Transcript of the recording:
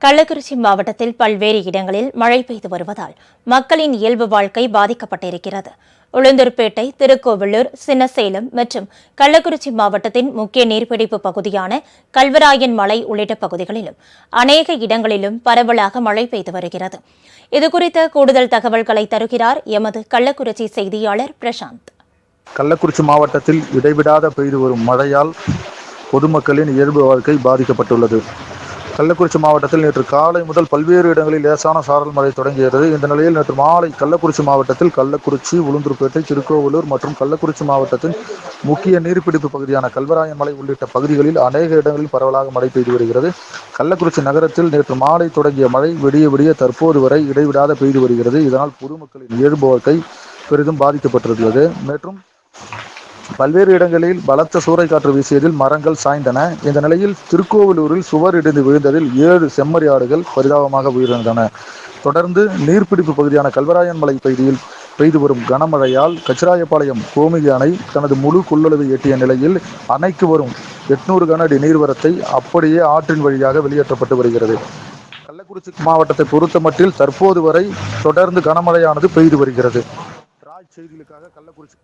கள்ளக்குறிச்சி மாவட்டத்தில் பல்வேறு இடங்களில் மழை பெய்து வருவதால் மக்களின் இயல்பு வாழ்க்கை பாதிக்கப்பட்டிருக்கிறது. உளுந்தூர்பேட்டை, திருக்கோவிலூர், சின்னசேலம் மற்றும் கள்ளக்குறிச்சி மாவட்டத்தின் முக்கிய நீர்பிடிப்பு பகுதியான கல்வராயன் மலை உள்ளிட்ட பகுதிகளிலும் அநேக இடங்களிலும் பரவலாக மழை பெய்து வருகிறது. இதுகுறித்த கூடுதல் தகவல்களை தருகிறார் எமது கள்ளக்குறிச்சி செய்தியாளர் பிரசாந்த். கள்ளக்குறிச்சி மாவட்டத்தில் இடைவிடாத பெய்து வரும் மழையால் பொதுமக்களின் இயல்பு வாழ்க்கை பாதிக்கப்பட்டுள்ளது. கள்ளக்குறிச்சி மாவட்டத்தில் நேற்று காலை முதல் பல்வேறு இடங்களில் லேசான சாரல் மழை தொடங்கியது. இந்த நிலையில் நேற்று மாலை கள்ளக்குறிச்சி மாவட்டத்தில் கள்ளக்குறிச்சி, உளுந்தூர்பேட்டை, திருக்கோவிலூர் மற்றும் கள்ளக்குறிச்சி மாவட்டத்தின் முக்கிய நீர்பிடிப்பு பகுதியான கல்வராயன் மலை உள்ளிட்ட பகுதிகளில் அநேக இடங்களில் பரவலாக மழை பெய்து வருகிறது. கள்ளக்குறிச்சி நகரத்தில் நேற்று மாலை தொடங்கிய மழை விடிய விடிய தற்போது வரை இடைவிடாத பெய்து வருகிறது. இதனால் பொதுமக்களின் இயல்பு வாழ்க்கை பெரிதும் பாதிக்கப்பட்டுள்ளது. மற்றும் பல்வேறு இடங்களில் பலத்த சூறைக்காற்று வீசியதில் மரங்கள் சாய்ந்தன. இந்த நிலையில் திருக்கோவிலூரில் சுவர் இடிந்து விழுந்ததில் 7 செம்மறி ஆடுகள் பரிதாபமாக உயிரிழந்தன. தொடர்ந்து நீர்பிடிப்பு பகுதியான கல்வராயன் மலை பகுதியில் பெய்து வரும் கனமழையால் கச்சிராயபாளையம் கோமிகி அணை தனது முழு கொள்ளளவை எட்டிய நிலையில் அணைக்கு வரும் 800 கன அடி நீர்வரத்தை அப்படியே ஆற்றின் வழியாக வெளியேற்றப்பட்டு வருகிறது. கள்ளக்குறிச்சி மாவட்டத்தை பொறுத்தமட்டில் தற்போது வரை தொடர்ந்து கனமழையானது பெய்து வருகிறது. ராஜ் செய்திகளுக்காக கள்ளக்குறிச்சி.